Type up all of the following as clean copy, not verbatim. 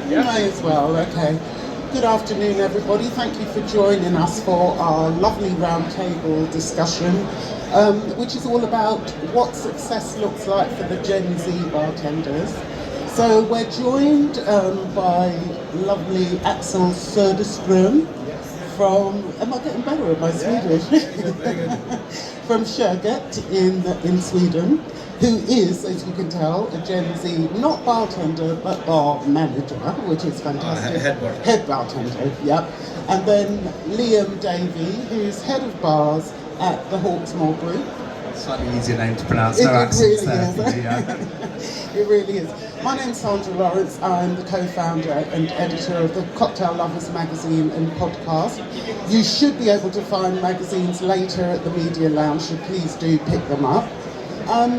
You may as well, okay. Good afternoon, everybody. Thank you for joining us for our lovely roundtable discussion, which is all about what success looks like for the Gen Z bartenders. So we're joined by lovely Axel Söderström from, am I getting better at my Swedish? Very good. From Sjöget in Sweden, who is, as you can tell, a Gen Z, not bartender, but bar manager, which is fantastic. Head bartender, yep. And then Liam Davey, who's head of bars at the Hawksmoor Group. Slightly easier name to pronounce, no accents really there. It really is. My name's Sandra Lawrence. I'm the co-founder and editor of the Cocktail Lovers magazine and podcast. You should be able to find magazines later at the Media Lounge, so please do pick them up.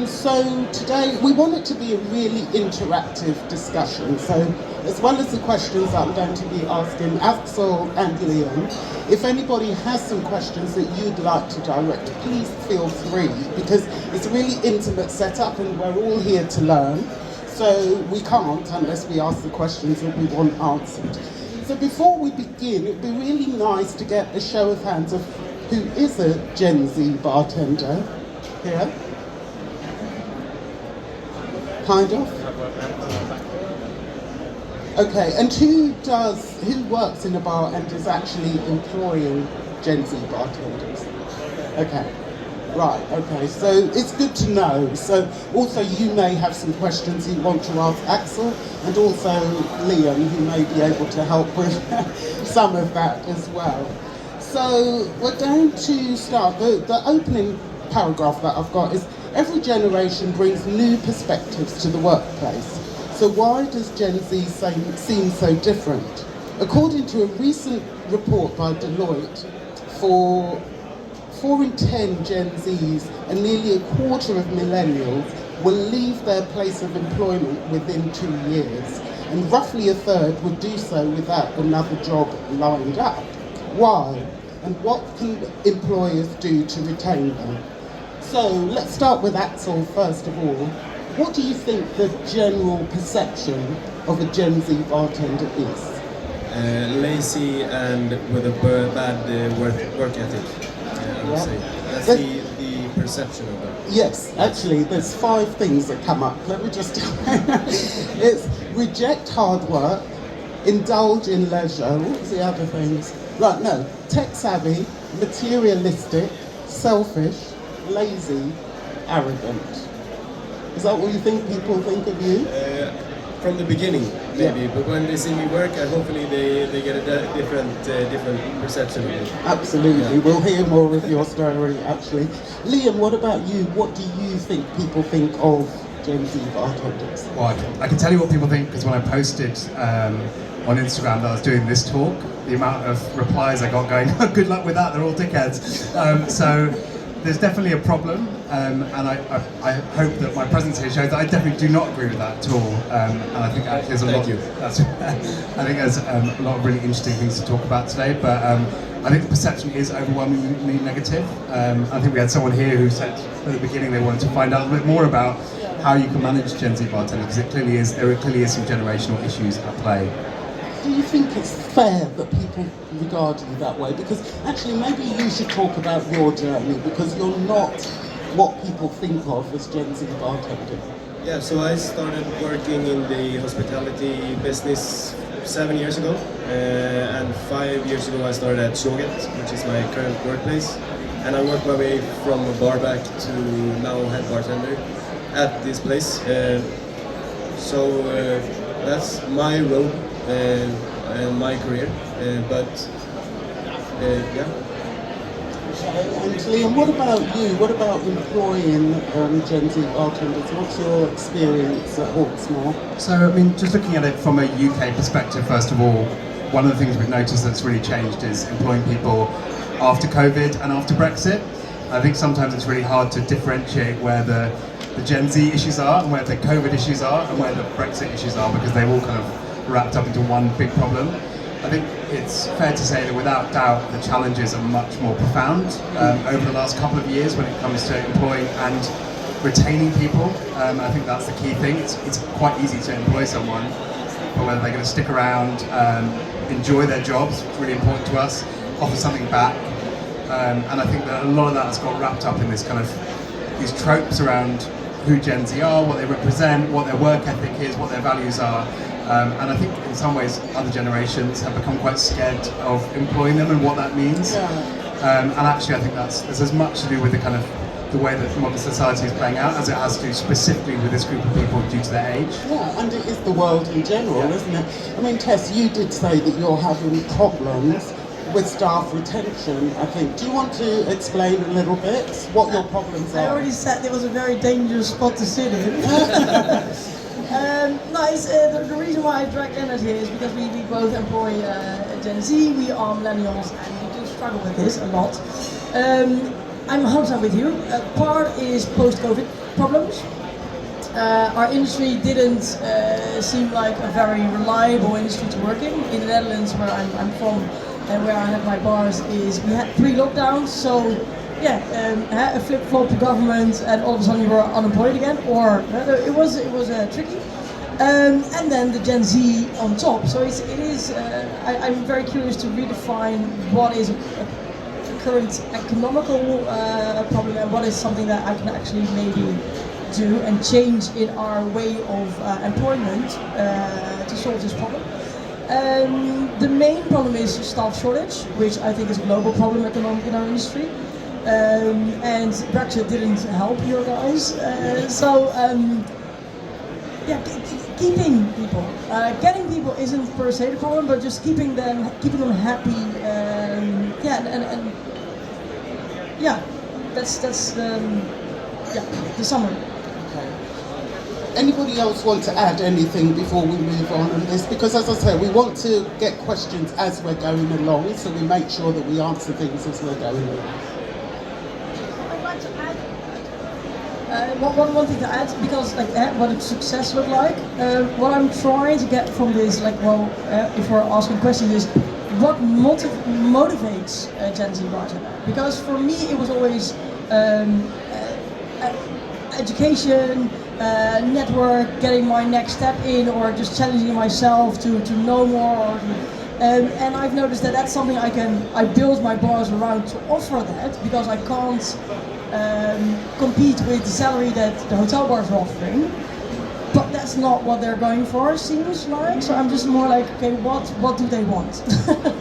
So today we want it to be a really interactive discussion. So as well as the questions that I'm going to be asking Axel and Liam, if anybody has some questions that you'd like to direct, please feel free, because it's a really intimate setup and we're all here to learn. So we can't unless we ask the questions that we want answered. So before we begin, it'd be really nice to get a show of hands of who is a Gen Z bartender here. Kind of? Okay, and who works in a bar and is actually employing Gen Z bartenders? Okay, right, okay, so it's good to know. So also you may have some questions you want to ask Axel, and also Liam, who may be able to help with some of that as well. So we're going to start, the opening paragraph that I've got is, every generation brings new perspectives to the workplace. So why does Gen Z seem so different? According to a recent report by Deloitte, for 4 in 10 Gen Zs and nearly a quarter of millennials will leave their place of employment within 2 years, and roughly a third would do so without another job lined up. Why? And what can employers do to retain them? So let's start with Axel first of all. What do you think the general perception of a Gen Z bartender is? Lazy and with a bad work ethic, I would say. That's the perception of it. Yes, actually, there's 5 things that come up. Let me just tell you. It's reject hard work, indulge in leisure. What was the other things? Right, no. Tech savvy, materialistic, selfish, lazy, arrogant. Is that what you think people think of you? From the beginning, maybe, yeah. But when they see me work, hopefully they get a different perception of me. Absolutely, yeah. We'll hear more of your story, actually. Liam, what about you? What do you think people think of Gen Z bartenders? Well, I can tell you what people think, because when I posted on Instagram that I was doing this talk, the amount of replies I got going, good luck with that, they're all dickheads. So there's definitely a problem, and I hope that my presence here shows that I definitely do not agree with that at all. And I think actually there's a lot. I think there's a lot of really interesting things to talk about today. But I think the perception is overwhelmingly negative. I think we had someone here who said at the beginning they wanted to find out a bit more about how you can manage Gen Z bartending, because there clearly is some generational issues at play. Do you think it's fair that people regard you that way? Because actually maybe you should talk about your journey, because you're not what people think of as Gen Z bartending. Yeah, so I started working in the hospitality business 7 years ago, and 5 years ago I started at Sjöget, which is my current workplace, and I worked my way from a bar back to now head bartender at this place. So that's my road and my career, yeah. And Liam, what about you? What about employing Gen Z bartenders? What's your experience at Hawksmoor? So, I mean, just looking at it from a UK perspective, first of all, one of the things we've noticed that's really changed is employing people after COVID and after Brexit. I think sometimes it's really hard to differentiate where the Gen Z issues are and where the COVID issues are and where the Brexit issues are, because they're all kind of wrapped up into one big problem. I think it's fair to say that without doubt the challenges are much more profound over the last couple of years when it comes to employing and retaining people. I think that's the key thing. It's quite easy to employ someone, but whether they're going to stick around, enjoy their jobs, which is really important to us, offer something back. And I think that a lot of that has got wrapped up in this kind of these tropes around who Gen Z are, what they represent, what their work ethic is, what their values are. And I think in some ways other generations have become quite scared of employing them and what that means. And actually I think there's as much to do with the kind of the way that modern society is playing out as it has to specifically with this group of people due to their age. Yeah, and it is the world in general, isn't it? I mean, Tess, you did say that you're having problems with staff retention, I think. Do you want to explain a little bit what your problems are? I already said it was a very dangerous spot to sit in. The reason why I dragged Leonard here is because we both employ Gen Z, we are millennials, and we do struggle with this a lot. I'm 100% with you. Part is post-COVID problems. Our industry didn't seem like a very reliable industry to work in. In the Netherlands, where I'm from, and where I have my bars, is we had 3 lockdowns, so yeah, a flip-flop government, and all of a sudden you were unemployed again, or it was tricky. And then the Gen Z on top. So I'm very curious to redefine what is a current economical problem and what is something that I can actually maybe do and change in our way of employment to solve this problem. The main problem is staff shortage, which I think is a global problem at the moment in our industry. And Brexit didn't help you guys. Keeping people, getting people isn't per se the problem, but just keeping them happy. That's the summary. Okay. Anybody else want to add anything before we move on this? Because as I say, we want to get questions as we're going along, so we make sure that we answer things as we're going along. I'd like to add one thing to add, because what does success look like? What I'm trying to get from this, if we're asking questions, is what motivates a Gen Z bartender? Because for me, it was always education, network, getting my next step in, or just challenging myself to know more. And I've noticed that that's something I build my bars around to offer that, because I can't compete with the salary that the hotel bars are offering. But that's not what they're going for, seems like. So I'm just more like, okay, what do they want?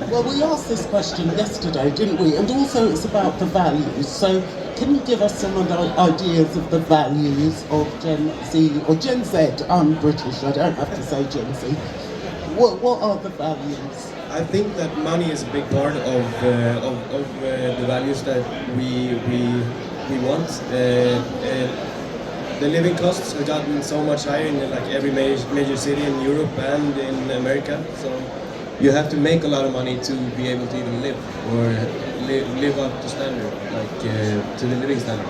Well, we asked this question yesterday, didn't we? And also it's about the values. So can you give us some ideas of the values of Gen Z, or Gen Z? I'm British, I don't have to say Gen Z. What are the values? I think that money is a big part of the values that we want. The living costs have gotten so much higher in every major city in Europe and in America. So you have to make a lot of money to be able to even live, or live up to standard, to the living standard.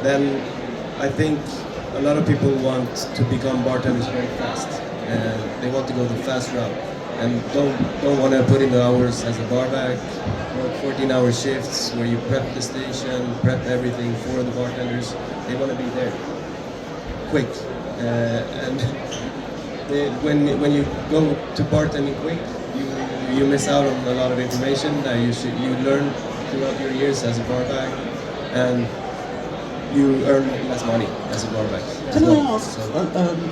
Then I think a lot of people want to become bartenders very fast. They want to go the fast route and don't want to put in the hours as a barback, work 14-hour shifts where you prep the station, prep everything for the bartenders. They want to be there quick, and when you go to bartending quick, you miss out on a lot of information that you learn throughout your years as a barback, and you earn less money as a barback. Can I ask,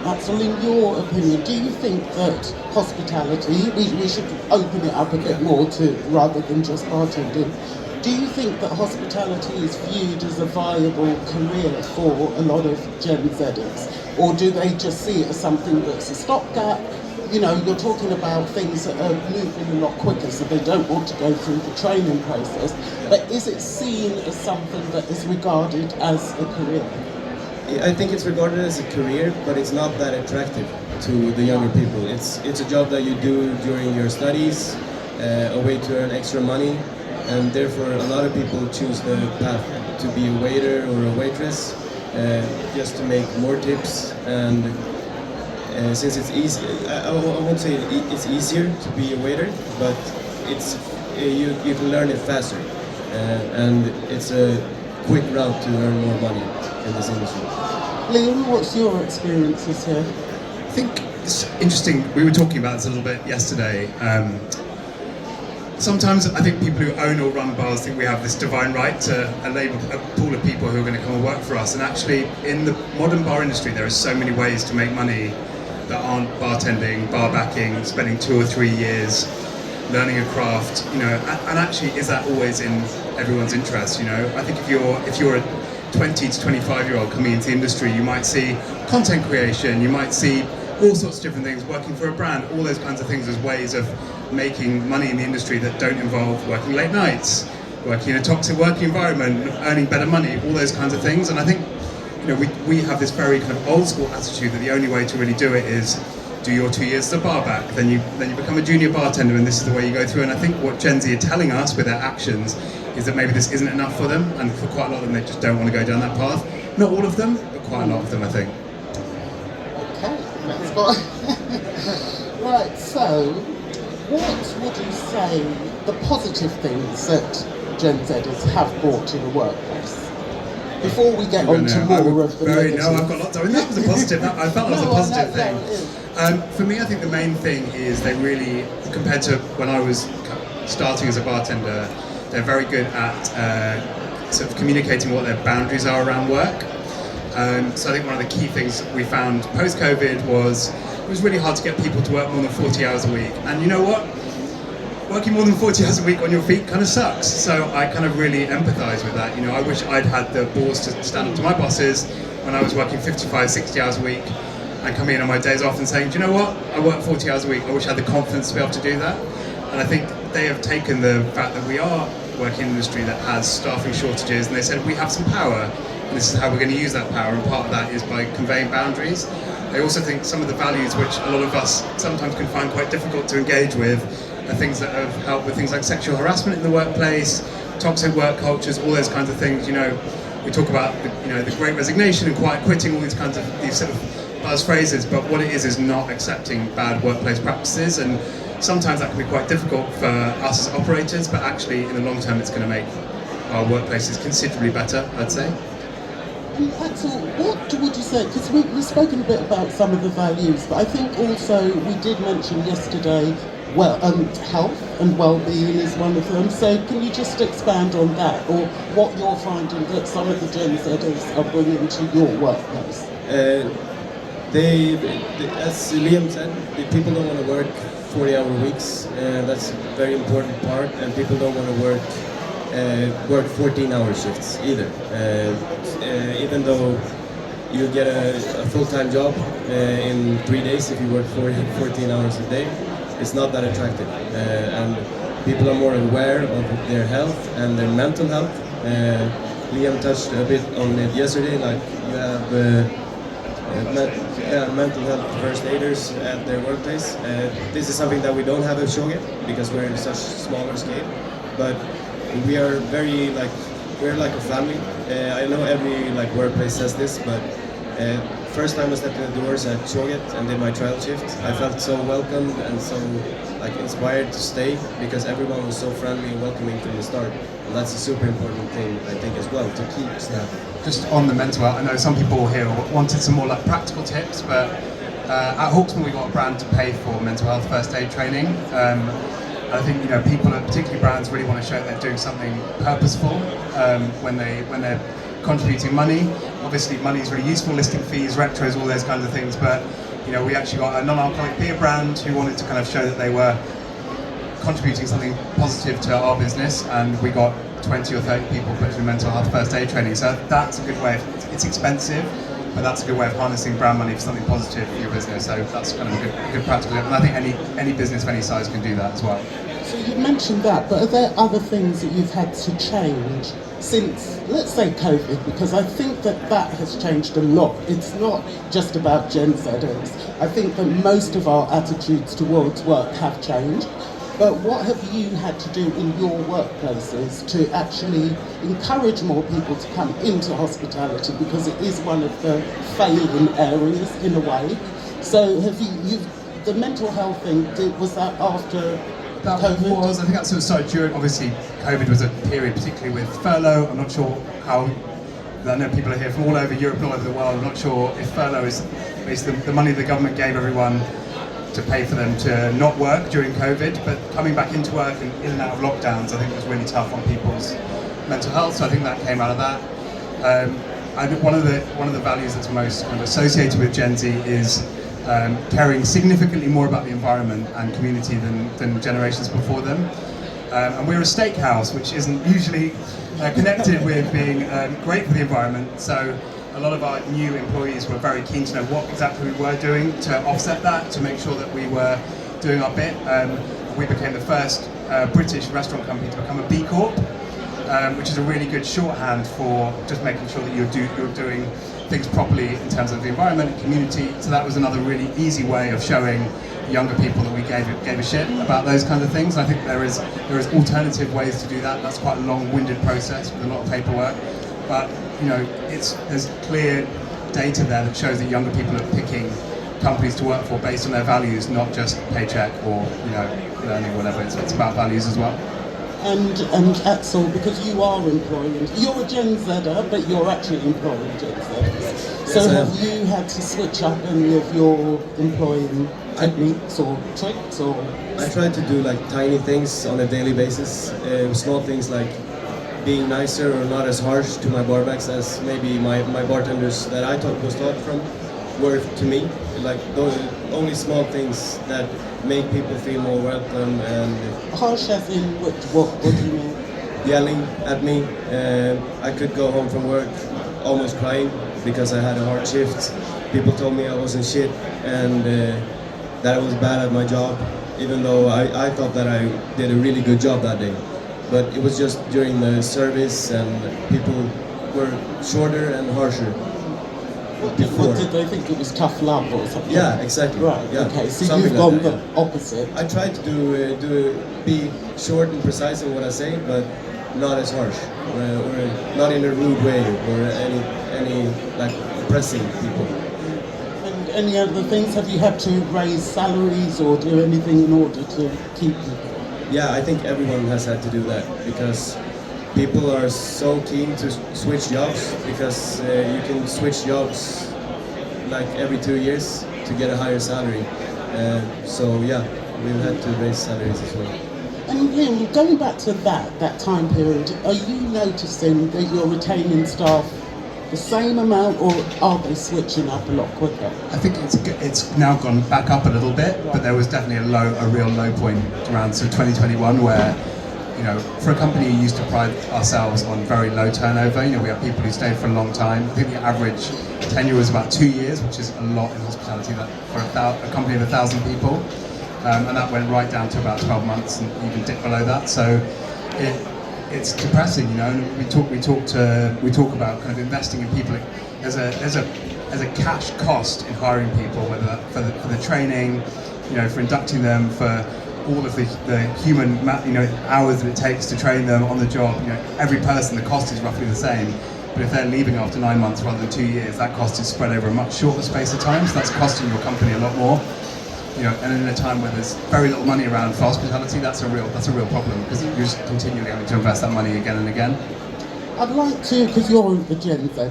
Axel, in your opinion, do you think that hospitality, we should open it up a bit more to rather than just bartending, do you think that hospitality is viewed as a viable career for a lot of Gen Zers? Or do they just see it as something that's a stopgap? You know, you're talking about things that are moving a lot quicker, so they don't want to go through the training process. But is it seen as something that is regarded as a career? I think it's regarded as a career, but it's not that attractive to the younger people. It's a job that you do during your studies, a way to earn extra money, and therefore a lot of people choose the path to be a waiter or a waitress, just to make more tips. And since it's easy, I won't say it's easier to be a waiter, but you can learn it faster, and it's a quick route to earn more money in this industry. Liam, what's your experiences here? I think it's interesting. We were talking about this a little bit yesterday. Sometimes I think people who own or run bars think we have this divine right to a pool of people who are going to come and work for us. And actually, in the modern bar industry, there are so many ways to make money that aren't bartending, bar backing, spending 2 or 3 years learning a craft. You know, and actually, is that always in everyone's interest? You know, I think if you're a 20 to 25-year-old coming into the industry, you might see content creation, you might see all sorts of different things, working for a brand, all those kinds of things as ways of making money in the industry that don't involve working late nights, working in a toxic working environment, earning better money, all those kinds of things. And I think, you know, we have this very kind of old school attitude that the only way to really do it is do your 2 years as a bar back, then you become a junior bartender, and this is the way you go through. And I think what Gen Z are telling us with their actions is that maybe this isn't enough for them, and for quite a lot of them they just don't want to go down that path. Not all of them, but quite a lot of them, I think. Okay, that's fine. Right, so what would you say the positive things that Gen Zers have brought to the workplace? Before we get on to more of the negatives. No, I've got lots of. That was a positive. I felt that was a positive thing. For me, I think the main thing is they really, compared to when I was starting as a bartender, they're very good at sort of communicating what their boundaries are around work. So I think one of the key things we found post-COVID was it was really hard to get people to work more than 40 hours a week. And you know what? Working more than 40 hours a week on your feet kind of sucks. So I kind of really empathise with that. You know, I wish I'd had the balls to stand up to my bosses when I was working 55, 60 hours a week and coming in on my days off and saying, do you know what? I work 40 hours a week. I wish I had the confidence to be able to do that. And I think they have taken the fact that we are working in an industry that has staffing shortages, and they said we have some power, and this is how we're going to use that power, and part of that is by conveying boundaries. I also think some of the values which a lot of us sometimes can find quite difficult to engage with are things that have helped with things like sexual harassment in the workplace, toxic work cultures, all those kinds of things. You know, we talk about the great resignation and quiet quitting, all these sort of buzz phrases, but what it is not accepting bad workplace practices, and sometimes that can be quite difficult for us as operators, but actually in the long term it's going to make our workplaces considerably better, I'd say. Axel, what would you say, because we've spoken a bit about some of the values, but I think also we did mention yesterday, health and well-being is one of them, so can you just expand on that, or what you're finding that some of the Gen Zers are bringing to your workplace? As Liam said, the people don't want to work 40-hour weeks, that's a very important part, and people don't want to work 14-hour shifts either. Even though you get a full-time job in 3 days if you work 14 hours a day, it's not that attractive. And people are more aware of their health and their mental health. Liam touched a bit on it yesterday, like you have mental health first aiders at their workplace. This is something that we don't have at Shoget because we're in such smaller scale, but we are we're like a family. I know every workplace says this, but first time I stepped in the doors at Shoget and did my trial shift, I felt so welcomed and so inspired to stay because everyone was so friendly and welcoming from the start. And that's a super important thing, I think, as well, to keep staff. Just on the mental health, I know some people here wanted some more practical tips, but at Hawksmoor we got a brand to pay for mental health first aid training. I think people, particularly brands, really want to show they're doing something purposeful when they're contributing money. Obviously, money is really useful, listing fees, retros, all those kinds of things. But we actually got a non-alcoholic beer brand who wanted to kind of show that they were contributing something positive to our business, and we got 20 or 30 people put through mental health first aid training. So that's a good way. It's expensive, but that's a good way of harnessing brand money for something positive for your business. So that's kind of a good practical tip. And I think any business of any size can do that as well. So you mentioned that, but are there other things that you've had to change since, let's say, COVID? Because I think that has changed a lot. It's not just about Gen Zers. I think that most of our attitudes towards work have changed. But what have you had to do in your workplaces to actually encourage more people to come into hospitality, because it is one of the failing areas in a way? So have the mental health thing, was that after COVID? I think that sort of started during, obviously COVID was a period particularly with furlough. I'm not sure how, I know people are here from all over Europe and all over the world. I'm not sure if furlough is basically the money the government gave everyone to pay for them to not work during COVID, but coming back into work and in and out of lockdowns, I think was really tough on people's mental health. So I think that came out of that. I think one of the values that's most kind of associated with Gen Z is caring significantly more about the environment and community than generations before them. And we're a steakhouse, which isn't usually connected with being great for the environment. So a lot of our new employees were very keen to know what exactly we were doing to offset that, to make sure that we were doing our bit. We became the first British restaurant company to become a B Corp, which is a really good shorthand for just making sure that you're doing things properly in terms of the environment and community. So that was another really easy way of showing younger people that we gave a shit about those kinds of things. I think there is alternative ways to do that. That's quite a long-winded process with a lot of paperwork, but you know, there's clear data there that shows that younger people are picking companies to work for based on their values, not just paycheck or learning, whatever. It's about values as well. And Axel, because you are employing, you're a Gen Zer, but you're actually employing Gen Zers. So have you had to switch up any of your employing techniques or tricks, or? I try to do like tiny things on a daily basis, small things like being nicer or not as harsh to my barbacks as maybe my bartenders that I was taught from were to me. Like those only small things that make people feel more welcome. And harsh as in what do you mean? Yelling at me. I could go home from work almost crying because I had a hard shift. People told me I wasn't shit and that I was bad at my job, even though I thought that I did a really good job that day. But it was just during the service and people were shorter and harsher. What did they think it was tough love or something? Yeah, exactly. Right. Yeah. Okay. So Something you've gone like the that, opposite. I tried to be short and precise in what I say, but not as harsh, or not in a rude way, or any like oppressing people. And any other things? Have you had to raise salaries or do anything in order to keep people? Yeah, I think everyone has had to do that because people are so keen to switch jobs because you can switch jobs like every 2 years to get a higher salary. So yeah, we've had to raise salaries as well. And Liam, going back to that time period, are you noticing that you're retaining staff the same amount, or are they switching up a lot quicker? I think it's now gone back up a little bit, but there was definitely a real low point around 2021 where, you know, for a company who used to pride ourselves on very low turnover, you know, we have people who stayed for a long time. I think the average tenure was about 2 years, which is a lot in hospitality for a company of 1,000 people, and that went right down to about 12 months and even dipped below that. So it's depressing, you know. And we talk about kind of investing in people. There's a cash cost in hiring people, whether that for the training, you know, for inducting them, for all of the human hours that it takes to train them on the job. You know, every person, the cost is roughly the same. But if they're leaving after 9 months rather than 2 years, that cost is spread over a much shorter space of time. So that's costing your company a lot more. You know, and in a time where there's very little money around for hospitality, that's a real problem because you're just continually having to invest that money again and again. I'd like to, because you're a Gen Zer,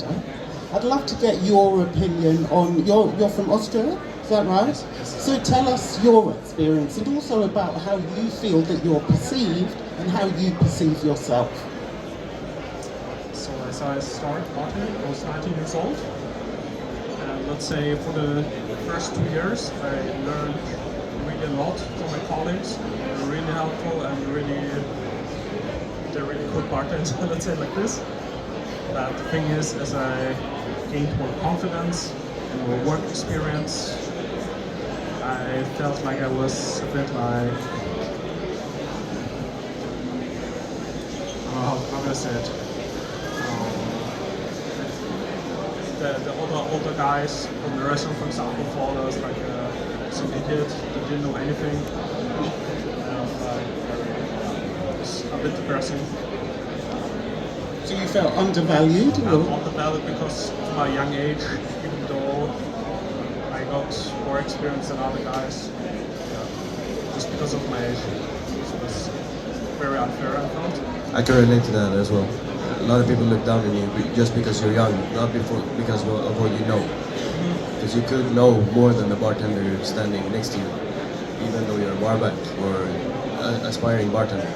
I'd love to get your opinion on, you're from Austria, is that right? Yes. So tell us your experience and also about how you feel that you're perceived and how you perceive yourself. So as I started bartending, I was 19 years old. And let's say for the first 2 years, I learned really a lot from my colleagues. They were really helpful and they're really good bartenders, let's say like this. But the thing is, as I gained more confidence and more work experience, I felt like I was a bit like, how do I say it? The older guys from the restaurant, for example, thought I was like some idiot that didn't know anything. It's a bit depressing. So you felt undervalued? I'm undervalued because of my young age, even though I got more experience than other guys, just because of my age. So it was very unfair, I felt. I can relate to that as well. A lot of people look down on you just because you're young, not because of what you know. because you could know more than the bartender standing next to you, even though you're a barback or an aspiring bartender.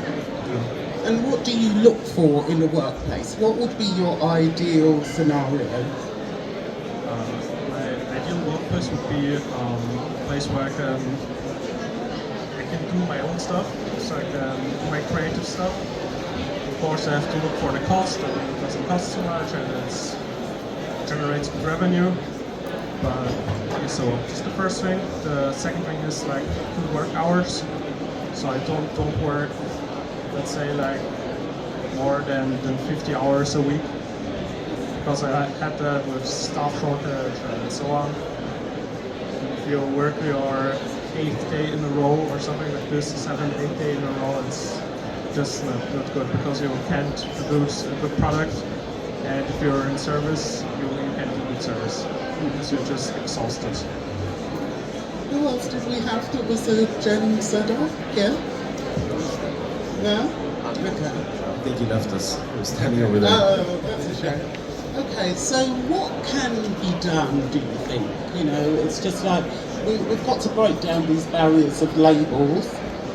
And what do you look for in a workplace? What would be your ideal scenario? My ideal workplace would be a place where I can do my own stuff, so I can do my creative stuff. Of course, I have to look for the cost, and it doesn't cost too much, and it generates good revenue. But okay, so just the first thing. The second thing is like good work hours. So I don't work, let's say, like more than 50 hours a week, because I had that with staff shortage and so on. If you work your 8th day in a row or something like this, 7th, 8th day in a row, it's just not good, because you can't produce a good product, and if you're in service, you can't do good service, because you're just exhausted. Who else did we have that was a Gen Zer? Yeah? No? Okay. I think he left us. He was standing over there. Oh, that's a shame. Okay, so what can be done, do you think? You know, it's just like, we've got to break down these barriers of labels,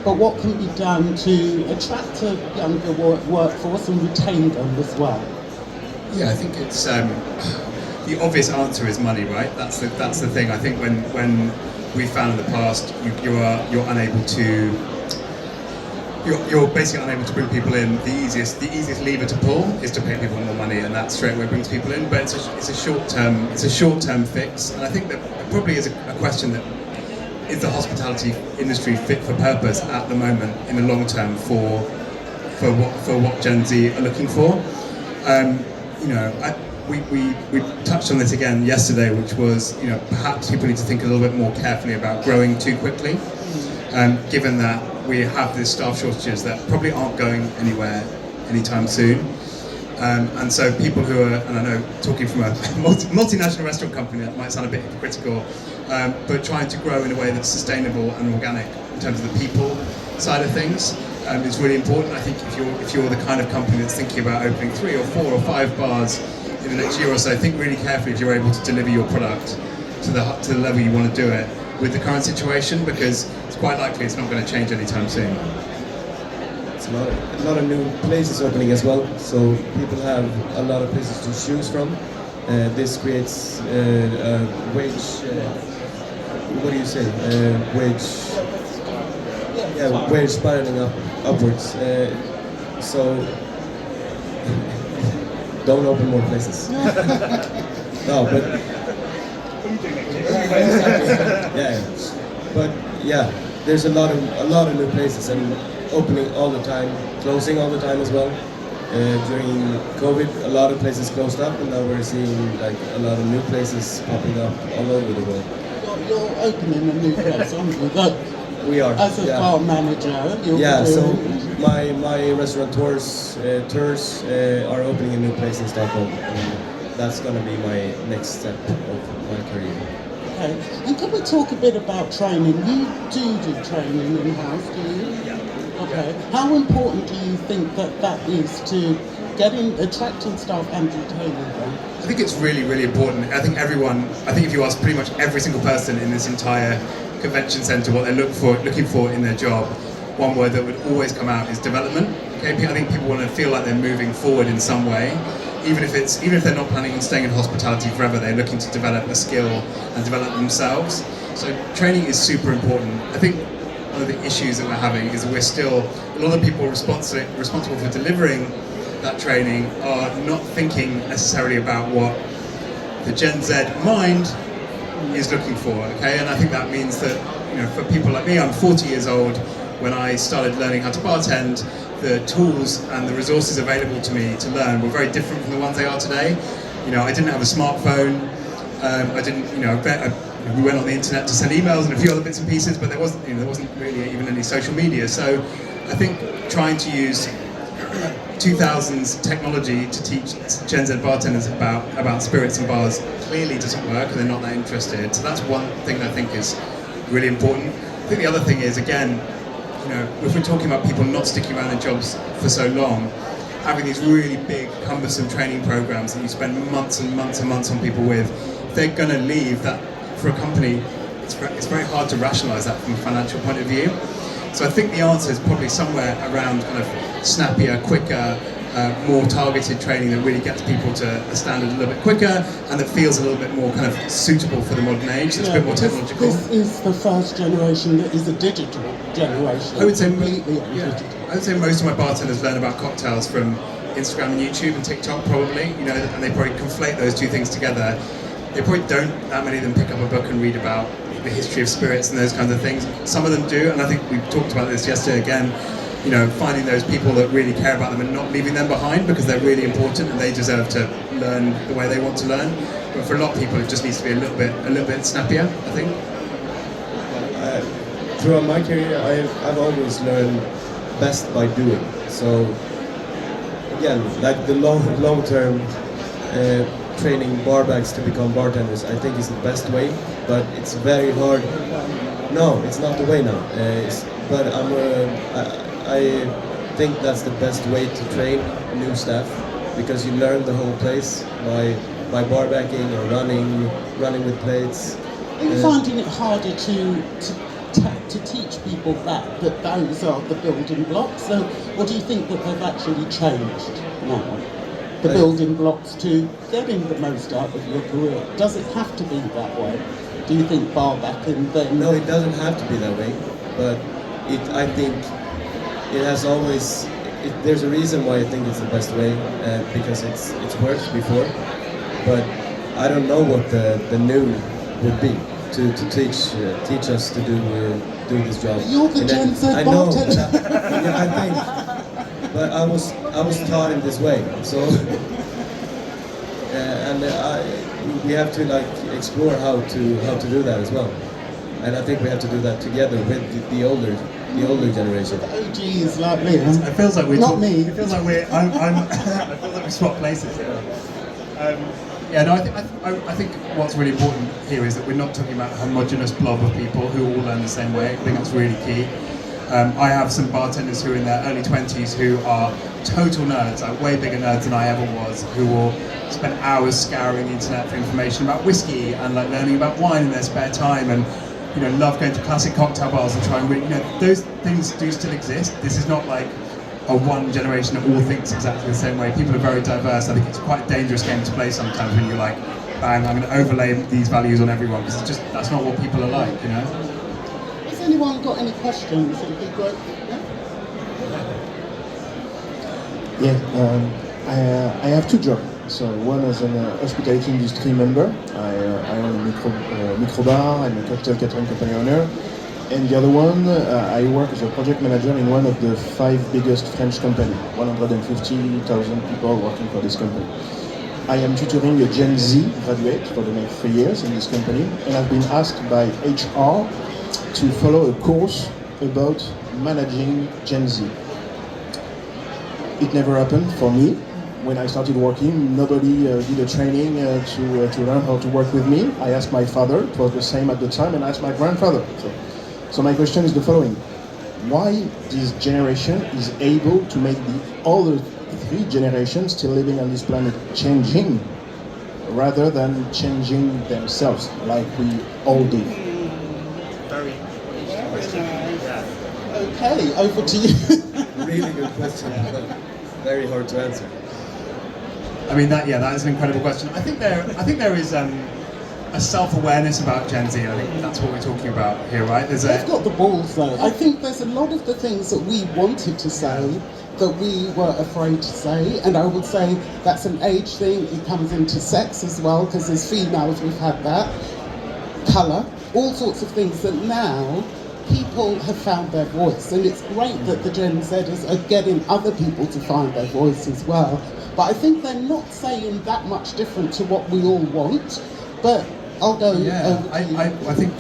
but what can be done to attract a younger workforce and retain them as well? Yeah, I think it's the obvious answer is money, right? That's the thing. I think when we found in the past, you're unable to. You're basically unable to bring people in. The easiest lever to pull is to pay people more money, and that straight away brings people in. But it's a short term fix, and I think that probably is a question that is the hospitality industry fit for purpose at the moment in the long term for what Gen Z are looking for. We touched on this again yesterday, which was perhaps people need to think a little bit more carefully about growing too quickly, given that we have these staff shortages that probably aren't going anywhere anytime soon. And so people who are, and I know talking from a multinational restaurant company, that might sound a bit hypocritical, but trying to grow in a way that's sustainable and organic in terms of the people side of things is really important. I think if you're the kind of company that's thinking about opening 3 or 4 or 5 bars in the next year or so, think really carefully if you're able to deliver your product to the level you want to do it with the current situation, because it's quite likely it's not going to change anytime soon. It's a lot of new places opening as well, so people have a lot of places to choose from. This creates a wage. What do you say? Wage spiraling upwards. So don't open more places. No, but. Yeah, but yeah, there's a lot of new places, and opening all the time, closing all the time as well. During COVID, a lot of places closed up, and now we're seeing like a lot of new places popping up all over the world. You're opening a new place, aren't you? We are. As a bar manager, so my restaurateurs tours are opening a new place in Stockholm, and that's going to be my next step of my career. Okay, and can we talk a bit about training? You do training in-house, do you? Yeah. Okay. How important do you think that is to attracting staff and retaining them? I think it's really, really important. I think if you ask pretty much every single person in this entire convention centre what they're looking for in their job, one word that would always come out is development. Okay, I think people want to feel like they're moving forward in some way. Even if they're not planning on staying in hospitality forever, they're looking to develop a skill and develop themselves. So training is super important. I think one of the issues that we're having is that we're still, a lot of people responsible for delivering that training are not thinking necessarily about what the Gen Z mind is looking for, okay? And I think that means that, for people like me, I'm 40 years old. When I started learning how to bartend, the tools and the resources available to me to learn were very different from the ones they are today. I didn't have a smartphone. We went on the internet to send emails and a few other bits and pieces, but there wasn't really even any social media. So I think trying to use 2000s technology to teach Gen Z bartenders about spirits and bars clearly doesn't work, and they're not that interested. So that's one thing that I think is really important. I think the other thing is, again, if we're talking about people not sticking around in jobs for so long, having these really big, cumbersome training programs that you spend months and months and months on people with, if they're going to leave, that for a company, it's very hard to rationalise that from a financial point of view. So I think the answer is probably somewhere around kind of snappier, quicker, more targeted training that really gets people to a standard a little bit quicker and that feels a little bit more kind of suitable for the modern age. It's a bit more technological. This is the first generation that is a digital generation. I would say completely digital. I would say most of my bartenders learn about cocktails from Instagram and YouTube and TikTok probably, you know, and they probably conflate those two things together. They probably don't, that many of them pick up a book and read about the history of spirits and those kinds of things. Some of them do, and I think we talked about this yesterday again, you know, finding those people that really care about them and not leaving them behind because they're really important and they deserve to learn the way they want to learn. But for a lot of people, it just needs to be a little bit snappier, I think. Throughout my career, I've always learned best by doing. So again, like the long-term training barbacks to become bartenders, I think is the best way, but it's very hard. No, it's not the way now. But I think that's the best way to train new staff because you learn the whole place by barbacking or running with plates. Are you finding it harder to teach people that those are the building blocks? So what do you think that they've actually changed now? The building blocks to getting the most out of your career. Does it have to be that way? Do you think barbacking then? No, it doesn't have to be that way, but I think it has always. There's a reason why I think it's the best way because it's worked before, but I don't know what the new would be to teach us to do this job. You're the Gen Z bartender. Yeah, I think, but I was taught in this way, so we have to like explore how to do that as well, and I think we have to do that together with the older generation. The OGs like me. It feels like we're not me. It feels like we're. I feel like we swap places here. Yeah, no, I think what's really important here is that we're not talking about a homogenous blob of people who all learn the same way. I think that's really key. I have some bartenders who are in their early 20s who are total nerds, like way bigger nerds than I ever was, who will spend hours scouring the internet for information about whiskey and like learning about wine in their spare time and, you know, love going to classic cocktail bars and trying, you know, those things do still exist. This is not like a one generation that all thinks exactly the same way. People are very diverse. I think it's quite a dangerous game to play sometimes when you're like, bang, I'm going to overlay these values on everyone because it's just, that's not what people are like, you know? Has anyone got any questions? It'd be great. Yeah, I have two jobs. So one as an hospitality industry member. I own a micro bar. I'm a cocktail catering company owner. And the other one, I work as a project manager in one of the 5 biggest French companies, 150,000 people working for this company. I am tutoring a Gen Z graduate for the next 3 years in this company, and I've been asked by HR to follow a course about managing Gen Z. It never happened for me. When I started working, nobody did a training to learn how to work with me. I asked my father, it was the same at the time, and I asked my grandfather. So my question is the following. Why this generation is able to make the other 3 generations still living on this planet changing rather than changing themselves like we all did? Very interesting question. Yeah. Okay, over to you. Really good question. Very hard to answer. I mean, that is an incredible question. I think there is a self-awareness about Gen Z. I think that's what we're talking about here, right? They've got the balls though. I think there's a lot of the things that we wanted to say that we were afraid to say, and I would say that's an age thing. It comes into sex as well, because as females we've had that. Colour, all sorts of things that now people have found their voice, and it's great that the Gen Zers are getting other people to find their voice as well. But I think they're not saying that much different to what we all want. But I'll go over to you. I think,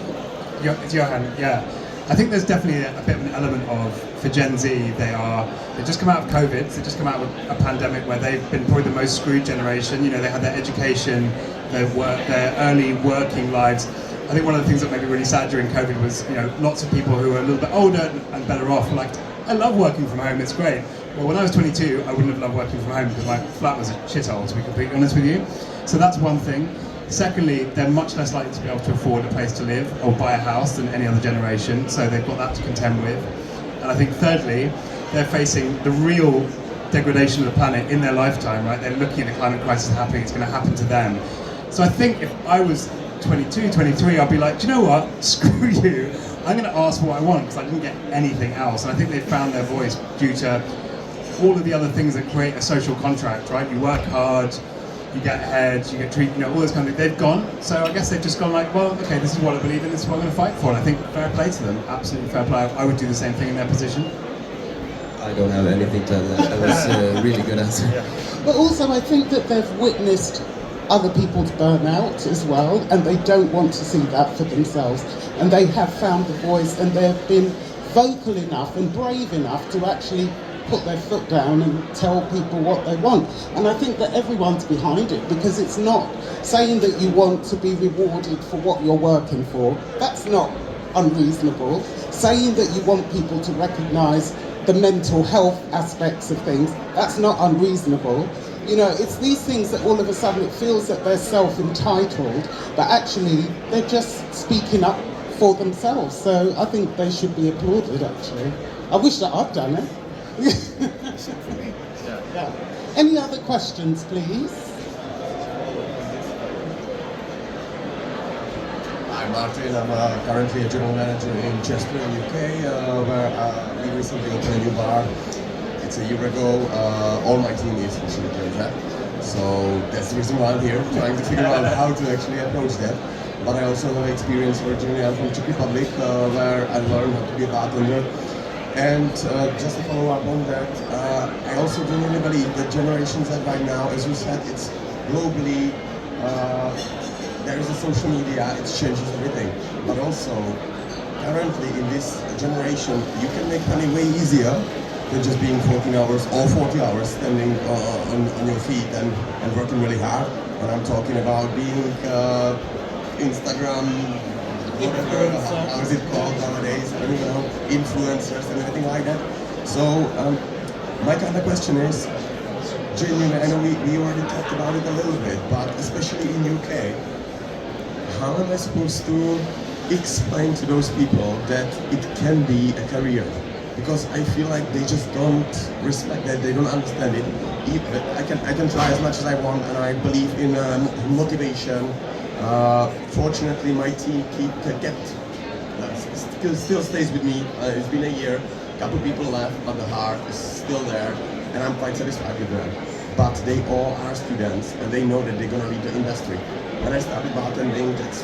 it's Johan, yeah. I think there's definitely a bit of an element of, for Gen Z, they've just come out of COVID, they've just come out of a pandemic where they've been probably the most screwed generation. You know, they had their education, their work, their early working lives. I think one of the things that made me really sad during COVID was, you know, lots of people who were a little bit older and better off were like, I love working from home, it's great. Well, when I was 22, I wouldn't have loved working from home because my flat was a shithole, to be completely honest with you. So that's one thing. Secondly, they're much less likely to be able to afford a place to live or buy a house than any other generation, so they've got that to contend with. And I think thirdly, they're facing the real degradation of the planet in their lifetime, right? They're looking at the climate crisis happening, it's going to happen to them. So I think if I was 22, 23, I'd be like, do you know what, screw you, I'm going to ask for what I want because I didn't get anything else. And I think they've found their voice due to all of the other things that create a social contract, right? You work hard, you get ahead, you get treated, all those kind of things. They've gone, so I guess they've just gone like, well, okay, this is what I believe in, this is what I'm going to fight for. And I think fair play to them, absolutely fair play. I would do the same thing in their position. I don't have anything to add. That was a really good answer. But also, I think that they've witnessed other people's burnout as well, and they don't want to see that for themselves. And they have found the voice, and they've been vocal enough and brave enough to actually put their foot down and tell people what they want. And I think that everyone's behind it, because it's not saying that you want to be rewarded for what you're working for. That's not unreasonable. Saying that you want people to recognise the mental health aspects of things, that's not unreasonable. It's these things that all of a sudden it feels that they're self-entitled, but actually they're just speaking up for themselves. So I think they should be applauded, actually. I wish that I'd done it. Yeah. Any other questions, please? I'm Martin. I'm currently a general manager in Chester, UK, where we recently opened a new bar. It's a year ago. All my team is actually doing that. So that's the reason why I'm here, trying to figure out how to actually approach that. But I also have experience originally from Czech Republic, where I learned how to be a bartender. And just to follow up on that, I also genuinely believe that generations that right now, as you said, it's globally, there is a social media, it changes everything. But also, currently in this generation, you can make money way easier than just being 14 hours or 40 hours standing on your feet and working really hard. And I'm talking about being Instagram, whatever, how is it called nowadays, I don't even know, influencers and everything like that. So my kind of question is, genuinely, I know we already talked about it a little bit, but especially in UK, how am I supposed to explain to those people that it can be a career? Because I feel like they just don't respect that, they don't understand it. I can try as much as I want, and I believe in motivation. Fortunately, my team still stays with me. It's been a year. A couple people left, but the heart is still there, and I'm quite satisfied with them. But they all are students, and they know that they're gonna leave the industry. When I started bartending, that's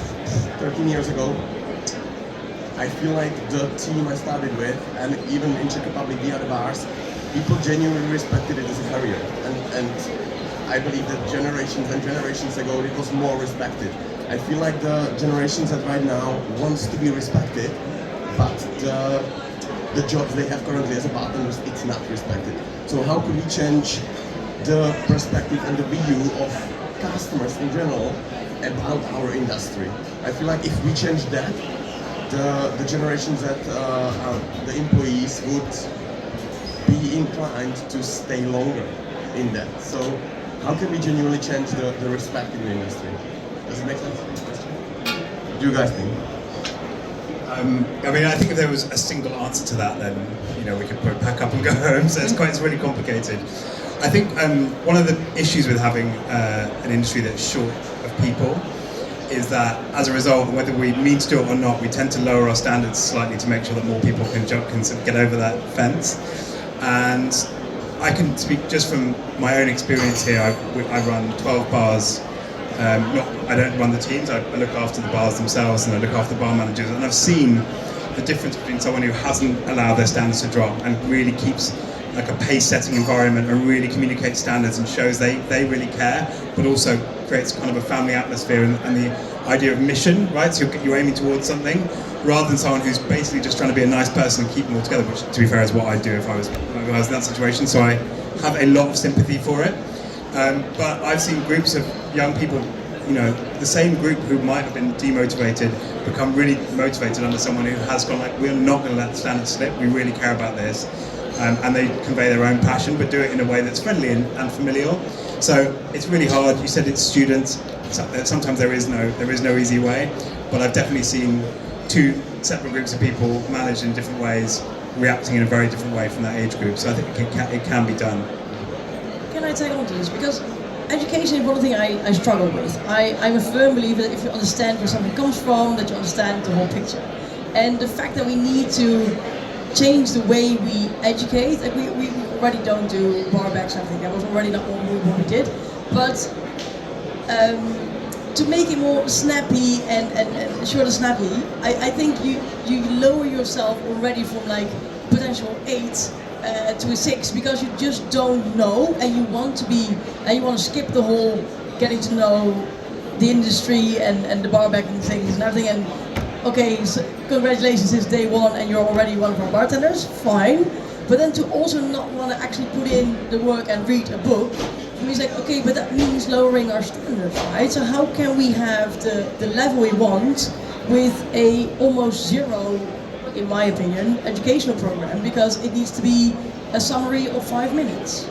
13 years ago, I feel like the team I started with, and even in Czech Republic, the other bars, people genuinely respected it as a career. And I believe that generations and generations ago, it was more respected. I feel like the generations that right now wants to be respected, but the jobs they have currently as a bartenders, it's not respected. So how could we change the perspective and the view of customers in general about our industry? I feel like if we change that, the generations that the employees would be inclined to stay longer in that. So how can we genuinely change the respect in the industry? Does it make sense? What do you guys think? I think if there was a single answer to that, then we could probably pack up and go home. So it's really complicated. I think one of the issues with having an industry that's short of people is that as a result, whether we mean to do it or not, we tend to lower our standards slightly to make sure that more people can get over that fence. And I can speak just from my own experience here. I run 12 bars. I don't run the teams, I look after the bars themselves, and I look after the bar managers, and I've seen the difference between someone who hasn't allowed their standards to drop and really keeps like a pace-setting environment and really communicates standards and shows they really care, but also creates kind of a family atmosphere and the idea of mission, right? So you're aiming towards something, rather than someone who's basically just trying to be a nice person and keep them all together, which, to be fair, is what I'd do if I was in that situation. So I have a lot of sympathy for it. But I've seen groups of young people, the same group who might have been demotivated, become really motivated under someone who has gone like, we're not going to let the standards slip, we really care about this. And they convey their own passion, but do it in a way that's friendly and familial. So it's really hard. You said it's students. sometimes there is no easy way, but I've definitely seen two separate groups of people managed in different ways, reacting in a very different way from that age group. So I think it can be done. Can I take on to this? Because education is one thing I struggle with. I'm a firm believer that if you understand where something comes from, that you understand the whole picture. And the fact that we need to change the way we educate, like we already don't do bar backs, I think that was already not what we did. But to make it more snappy and short and snappy, I think you lower yourself already from like potential 8 to a 6 because you just don't know and you want to skip the whole getting to know the industry and the bar backing things and everything. And okay, so congratulations, it's day 1 and you're already one of our bartenders, fine. But then to also not want to actually put in the work and read a book, he's like, okay, but that means lowering our standards, right? So how can we have the level we want with a almost zero, in my opinion, educational program? Because it needs to be a summary of 5 minutes.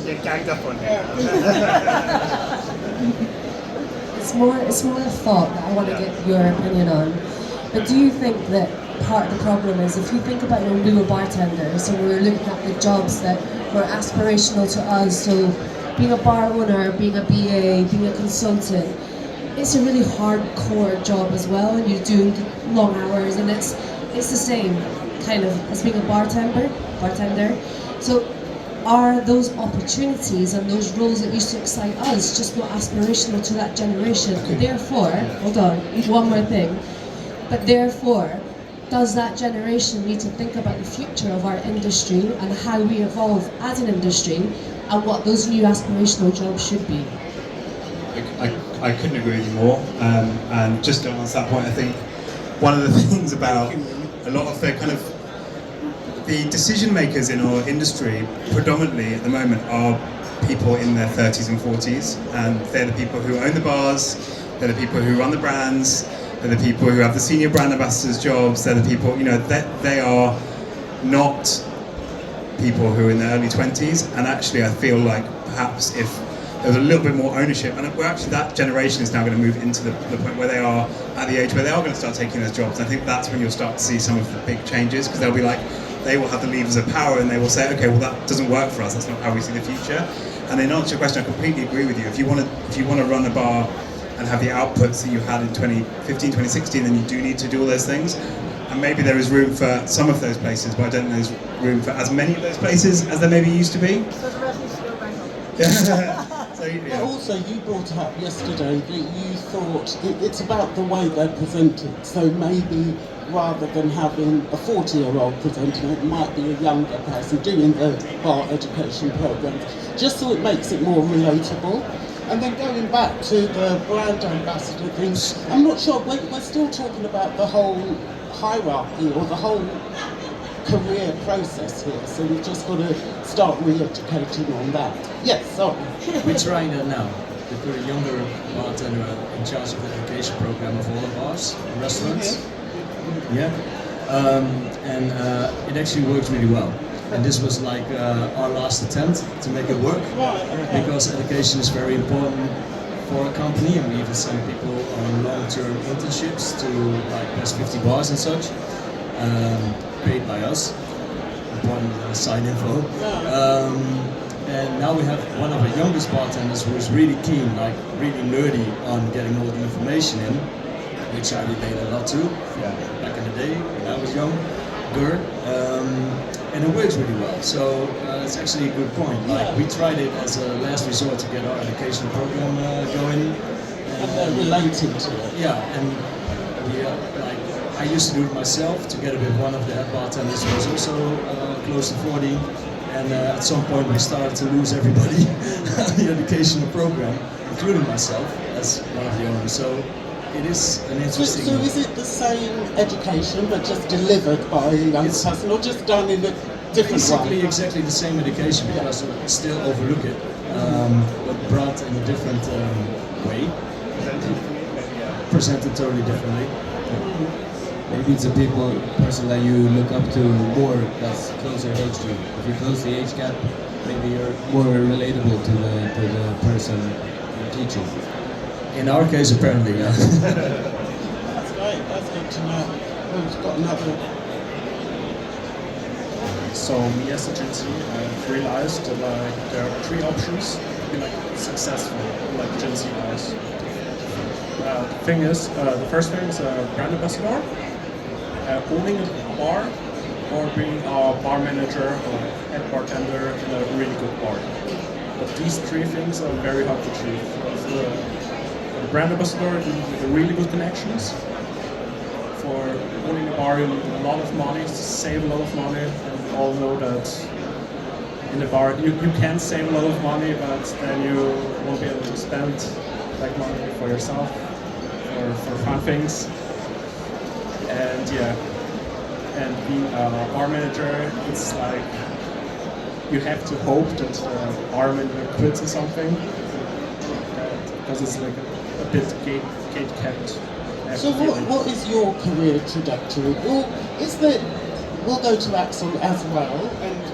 You're ganged up on here. It's more a thought that I want to get your opinion on. But do you think that part of the problem is, if you think about when we were bartenders and we were looking at the jobs that were aspirational to us, so being a bar owner, being a BA, being a consultant, it's a really hardcore job as well, and you're doing long hours, and it's the same kind of as being a bartender. So are those opportunities and those roles that used to excite us just not aspirational to that generation? Therefore, hold on, one more thing. But therefore, does that generation need to think about the future of our industry and how we evolve as an industry and what those new aspirational jobs should be? I couldn't agree with you more. And just to answer that point, I think one of the things about a lot of the kind of the decision makers in our industry predominantly at the moment are people in their 30s and 40s, and they're the people who own the bars, they're the people who run the brands, they're the people who have the senior brand ambassadors jobs, they're the people, they are not people who are in their early 20s, and actually I feel like perhaps if there was a little bit more ownership, and we're actually, that generation is now going to move into the point where they are at the age where they are going to start taking those jobs. And I think that's when you'll start to see some of the big changes, because they'll be like, they will have the levers of power and they will say, okay, well that doesn't work for us, that's not how we see the future. And in answer to your question, I completely agree with you. If you want to run a bar and have the outputs that you had in 2015, 2016, then you do need to do all those things. And maybe there is room for some of those places, but I don't know there's room for as many of those places as there maybe used to be. So the rest needs to go back up. But also, you brought up yesterday that you thought it's about the way they're presented. So maybe rather than having a 40-year-old presenting it, might be a younger person doing the bar education programs, just so it makes it more relatable. And then going back to the brand ambassador thing, I'm not sure, we're still talking about the whole hierarchy or the whole career process here, so we've just got to start re-educating on that. Yes, sorry. We're trying that now. We put a younger bartender in charge of the education program of all the bars and restaurants. Yeah. And it actually works really well. And this was like our last attempt to make it work, because education is very important for a company, and we even send people on long-term internships to like best 50 bars and such, paid by us. Important side info. And now we have one of the youngest bartenders who is really keen, like really nerdy on getting all the information in, which I relate a lot to back in the day when I was younger. And it works really well. So it's actually a good point. Like we tried it as a last resort to get our education program going. And they're related to it. Yeah, and we like I used to do it myself together with one of the head bartenders who was also close to 40. And at some point we started to lose everybody on the educational program, including myself as one of the owners. So it is an interesting... So is it the same education but just delivered by a young person, or just done in a different way? Exactly the same education, because we still overlook it, but brought in a different way. Presented totally differently. maybe it's a person that you look up to more that's closer in age to you. If you close the age gap, maybe you're more relatable to the person you're teaching. In our case, apparently, yeah. That's great. That's good to know. Who's got another? So me as a Gen Z, I've realized that there are three options to be successful, like Gen Z guys. The first thing is brand ambassador, owning a bar, or being a bar manager or head bartender in a really good bar. But these three things are very hard to achieve. For the brand ambassador, you need really good connections. For owning a bar, you need a lot of money, to save a lot of money. And we all know that in the bar, you can save a lot of money, but then you won't be able to spend that money for yourself or for fun things. And yeah, and being a bar manager, it's like you have to hope that the bar manager quits or something, because it's like a bit gate kept. So what is your career trajectory? Or is that, we'll go to Axel as well,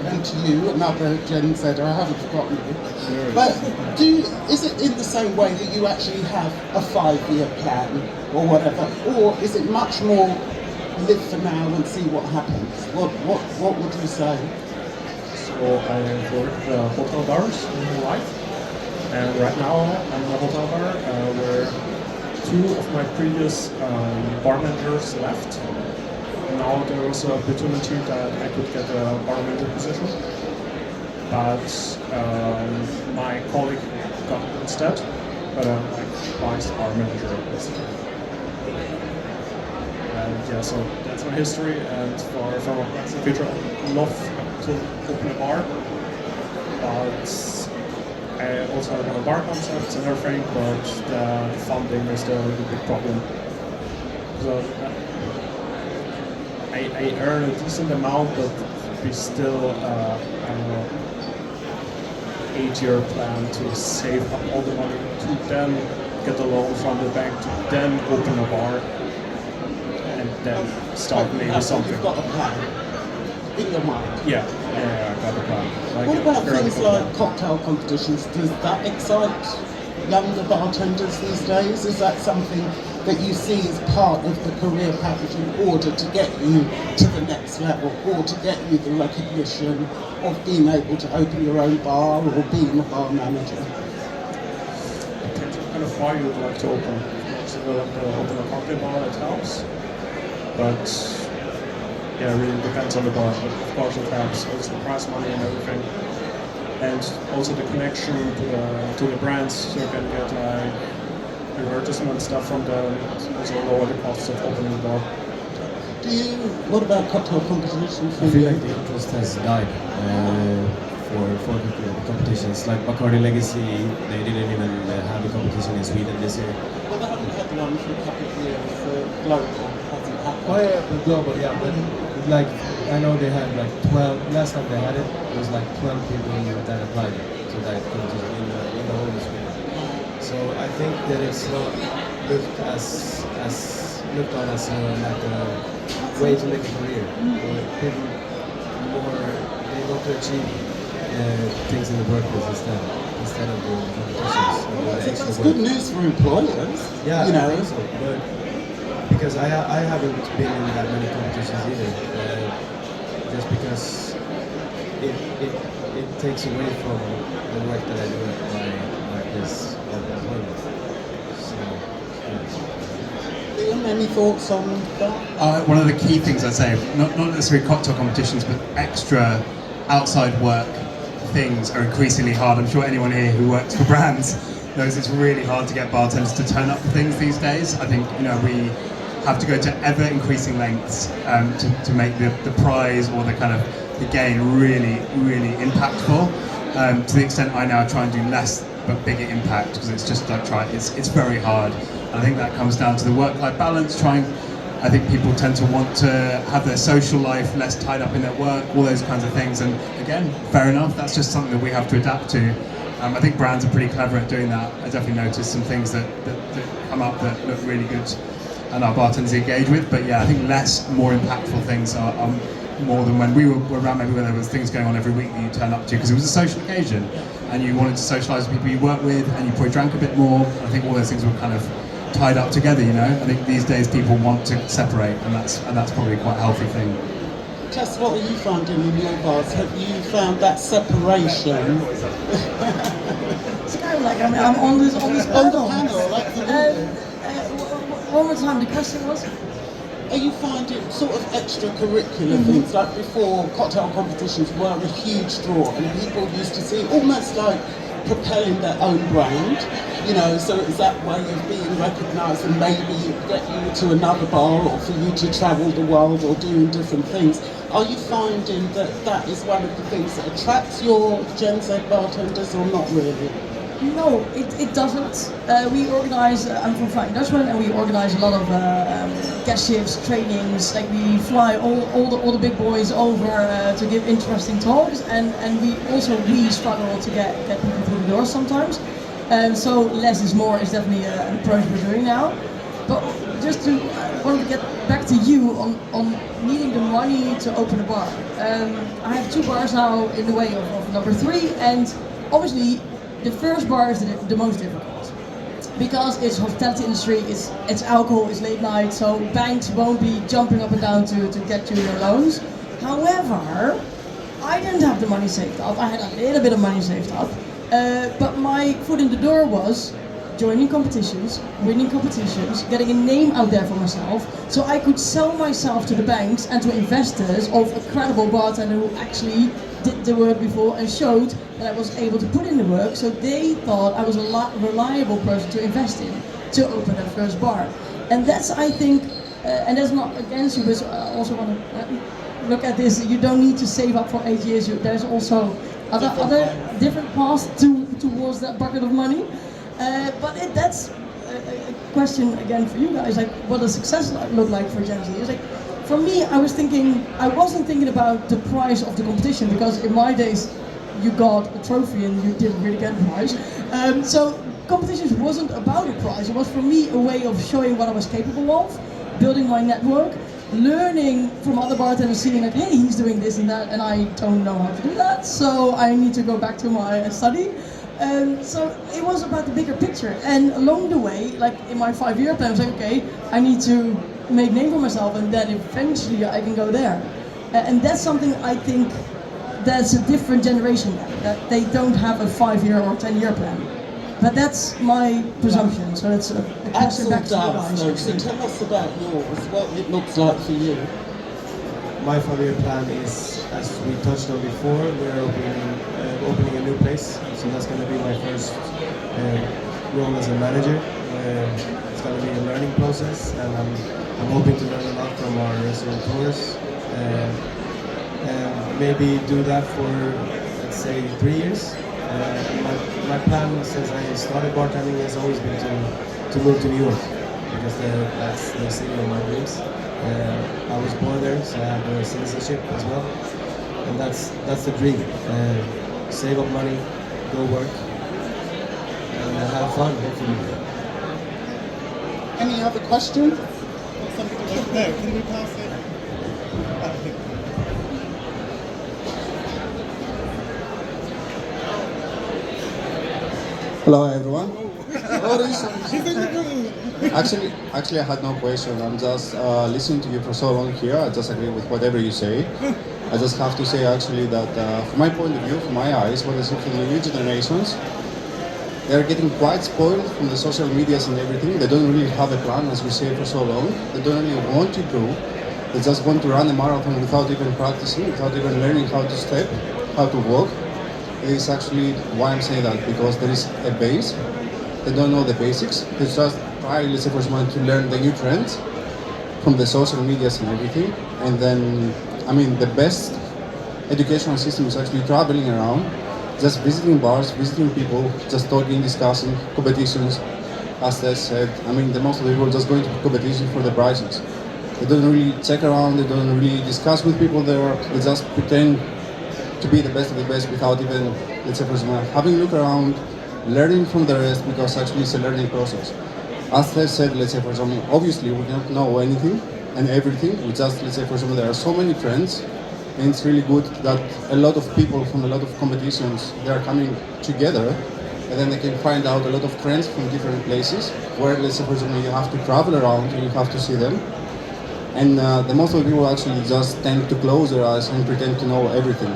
and to you, another Gen Zer, I haven't forgotten you. But is it in the same way that you actually have a 5-year plan or whatever? Or is it much more live for now and see what happens? What would you say? So I worked hotel bars in my life, and right now I'm in a hotel bar where 2 of my previous bar managers left. Now there was an opportunity that I could get a bar manager position, but my colleague got it instead, but I'm like vice bar manager basically. And yeah, so that's my history, and for the future I'd love to open a bar, but I also have a bar concept and everything, but the funding is the big problem. So I earn a decent amount, but we still, I don't know, 8-year plan to save up all the money to then get a loan from the bank to then open a bar and then start maybe something. You've got a plan in your mind. Yeah, I got a plan. Like What about things like plan. cocktail competitions? Does that excite younger bartenders these days? Is that something that you see as part of the career package in order to get you to the next level, or to get you the recognition of being able to open your own bar or being a bar manager? Depends what kind of bar you would like to open. If you would like to open a cocktail bar, it helps. But yeah, it really depends on the bar. But of course it helps. It's the prize money and everything. And also the connection to the brands, so you can get like advertisement stuff from them, also lower the costs of opening the bar. What about cocktail competitions? I feel like the interest has died for the competitions. Like Bacardi Legacy, they didn't even have a competition in Sweden this year. Well, they haven't had one for a couple of years. Global hasn't happened. Oh yeah, but global, yeah, but like I know they had like 12. Last time they had it, it was like 12 people that applied to that competition in the whole of Sweden. So I think that it's not looked looked on as like a way to make a career. People they want to achieve things in the workplace instead of doing competitions. That's good news for employers. Yeah, you know. I think so. But because I haven't been in that many competitions either, just because it takes away from the work that I do at my place of employment. So, Liam, any thoughts on that? One of the key things I'd say, not necessarily cocktail competitions, but extra outside work things are increasingly hard. I'm sure anyone here who works for brands knows it's really hard to get bartenders to turn up for things these days. I think we have to go to ever increasing lengths to make the prize or the kind of the gain really, really impactful. To the extent I now try and do less but bigger impact, because it's just like it's very hard. And I think that comes down to the work-life balance. I think people tend to want to have their social life less tied up in their work, all those kinds of things. And again, fair enough, that's just something that we have to adapt to. I think brands are pretty clever at doing that. I definitely noticed some things that come up that look really good. and our bartenders engage with. But yeah, I think less, more impactful things are more than when we were around, maybe when there was things going on every week that you turn up to, because it was a social occasion and you wanted to socialise with people you work with, and you probably drank a bit more. I think all those things were kind of tied up together, you know. I think these days people want to separate, and that's probably quite a healthy thing. Tess, what are you finding in your bars? Have you found that separation? It's kind of like I'm on this panel. One more time, the question was? Are you finding sort of extracurricular things, like before cocktail competitions were a huge draw and people used to see almost like propelling their own brand, you know, so it's that way of being recognised and maybe get you to another bar or for you to travel the world or doing different things. Are you finding that that is one of the things that attracts your Gen Z bartenders or not really? No, it doesn't. We organise, I'm from Flying Dutchman, and we organise a lot of guest shifts, trainings, like we fly all the big boys over to give interesting talks, and we struggle to get people through the door sometimes. So less is more is definitely an approach we're doing now. But just to, I wanted to get back to you on needing the money to open a bar. I have 2 bars now in the way of number 3, and obviously the first bar is the most difficult because it's hospitality industry, it's alcohol, it's late night, so banks won't be jumping up and down to get you your loans. However, I didn't have the money saved up. I had a little bit of money saved up, but my foot in the door was joining competitions, winning competitions, getting a name out there for myself, so I could sell myself to the banks and to investors of a credible bartender who actually did the work before and showed that I was able to put in the work, so they thought I was a reliable person to invest in to open their first bar. And that's, I think, and that's not against you, but I also want to look at this, you don't need to save up for 8 years, there's also other different paths towards that bucket of money. But that's a question again for you guys, like what does success look like for Gen Z? It's like, for me, I wasn't thinking about the prize of the competition, because in my days you got a trophy and you didn't really get a prize. So competitions wasn't about a prize, it was for me a way of showing what I was capable of, building my network, learning from other bartenders, seeing like, hey, he's doing this and that and I don't know how to do that, so I need to go back to my study. So it was about the bigger picture, and along the way, like in my 5-year plan, I was like, okay, I need to make name for myself, and then eventually I can go there. And that's something I think that's a different generation now, that they don't have a 5-year or 10-year plan. But that's my presumption, so that's a question back to you guys. So tell us about yours, what it looks like for you. My 5-year plan is, as we touched on before, we're opening a new place, so that's going to be my first role as a manager. It's going to be a learning process, and I'm hoping to learn a lot from our restaurateurs, and maybe do that for, let's say, 3 years. My plan since I started bartending has always been to move to New York, because that's the city of my dreams. I was born there, so I have a citizenship as well, and that's the dream. Save up money, go work, and have fun, hopefully. Any other questions? No, can we pass it? Hello everyone. Actually, I had no question. I'm just listening to you for so long here. I just agree with whatever you say. I just have to say actually that from my point of view, from my eyes, what I see from the new generations, they're getting quite spoiled from the social medias and everything. They don't really have a plan, as we say for so long. They don't really want to do. They just want to run a marathon without even practicing, without even learning how to step, how to walk. It is actually why I'm saying that, because there is a base. They don't know the basics. They just try, let's say, for example, to learn the new trends from the social medias and everything. And then, I mean, the best educational system is actually traveling around, just visiting bars, visiting people, just talking, discussing, competitions. As I said, I mean, the most of the people just going to competitions for the prizes. They don't really check around, they don't really discuss with people there, they just pretend to be the best of the best without even, let's say, for example, having a look around, learning from the rest, because actually it's a learning process. as I said, let's say for example, obviously we cannot know anything and everything. We just, let's say for example, there are so many trends, and it's really good that a lot of people from a lot of competitions, they are coming together, and then they can find out a lot of trends from different places, where let's say for example, you have to travel around and you have to see them. And the most of the people actually just tend to close their eyes and pretend to know everything,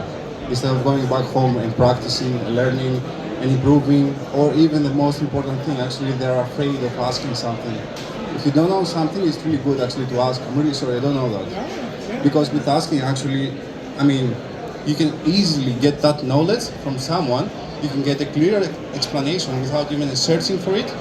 instead of going back home and practicing, learning, and improving. Or even the most important thing, actually, they're afraid of asking something. If you don't know something, it's really good actually to ask. I'm really sorry, I don't know that. Because with asking, actually, I mean, you can easily get that knowledge from someone. You can get a clear explanation without even searching for it,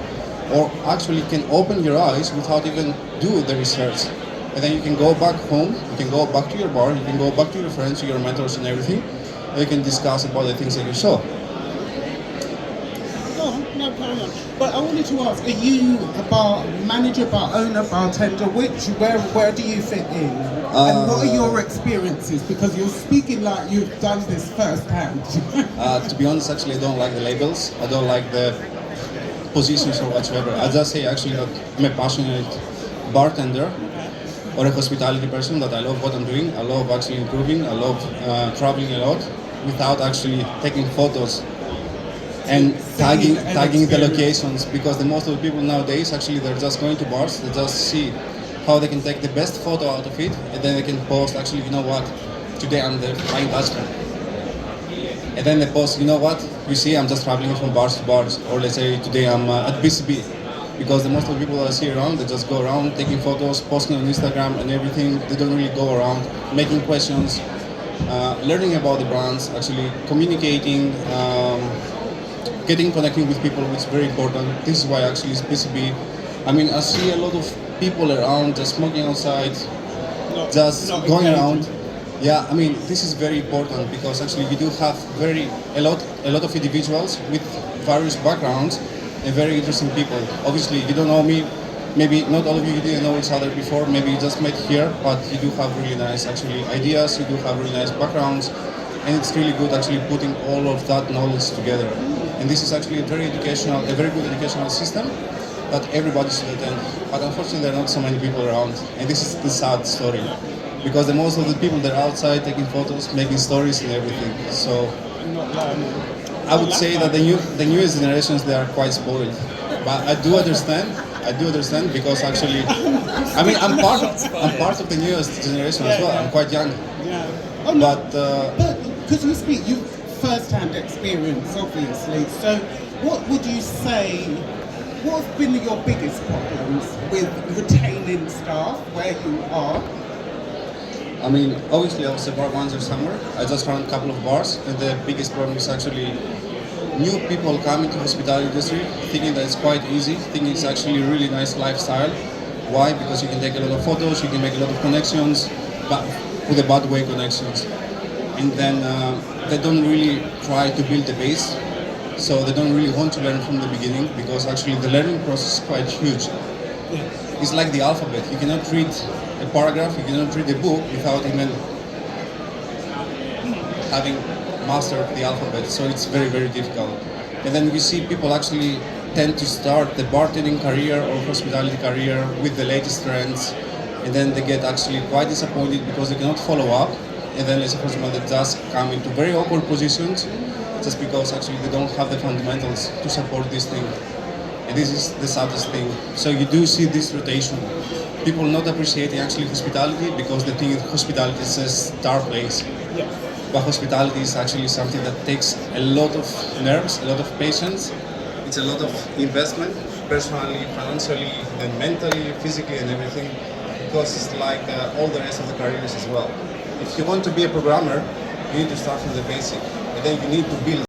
or actually can open your eyes without even do the research. And then you can go back home, you can go back to your bar, you can go back to your friends, to your mentors and everything, and you can discuss about the things that you saw. No, carry on. But I wanted to ask, are you a bar manager, bar owner, bartender? Where do you fit in? And what are your experiences? Because you're speaking like you've done this firsthand. To be honest, actually, I don't like the labels. I don't like the positions or whatsoever. I just say actually that I'm a passionate bartender or a hospitality person, that I love what I'm doing. I love actually improving. I love traveling a lot without actually taking photos and tagging the locations, because the most of the people nowadays actually they're just going to bars, they just see how they can take the best photo out of it, and then they can post actually, you know what, today I'm the flying Dutchman. And then they post, you know what, you see I'm just traveling from bars to bars, or let's say today I'm at BCB. Because the most of the people that I see around, they just go around taking photos, posting on Instagram and everything. They don't really go around making questions, learning about the brands, actually communicating, connecting with people, which is very important. This is why actually it's BCB. I mean, I see a lot of people around just smoking outside, not going around. Yeah, I mean, this is very important, because actually you do have a lot of individuals with various backgrounds and very interesting people. Obviously, you don't know me. Maybe not all of you didn't know each other before. Maybe you just met here, but you do have really nice actually ideas. You do have really nice backgrounds, and it's really good actually putting all of that knowledge together. And this is actually a very good educational system that everybody should attend. But unfortunately, there are not so many people around, and this is the sad story, because the most of the people they're outside taking photos, making stories, and everything. So I would say that the newest generations, they are quite spoiled. But I do understand because actually, I mean, I'm part of the newest generation as well. I'm quite young. Yeah. Oh, no. But because you speak, you first-hand experience, obviously. So, what would you say? What have been your biggest problems with retaining staff where you are? I mean, obviously I was a bar manager somewhere. I just ran a couple of bars, and the biggest problem is actually new people coming to hospitality industry thinking that it's quite easy, thinking it's actually a really nice lifestyle. Why? Because you can take a lot of photos, you can make a lot of connections, but with a bad way connections. And then they don't really try to build a base, so they don't really want to learn from the beginning, because actually the learning process is quite huge. It's like the alphabet. You cannot read a paragraph, you cannot read a book without even having mastered the alphabet, so it's very, very difficult. And then you see people actually tend to start the bartending career or hospitality career with the latest trends, and then they get actually quite disappointed because they cannot follow up, and then let's say for example they just come into very awkward positions just because actually they don't have the fundamentals to support this thing. And this is the saddest thing. So you do see this rotation. People not appreciating actually hospitality because they think hospitality is a star place. Yeah. But hospitality is actually something that takes a lot of nerves, a lot of patience. It's a lot of investment, personally, financially, and mentally, physically, and everything. Because it's like all the rest of the careers as well. If you want to be a programmer, you need to start from the basic, and then you need to build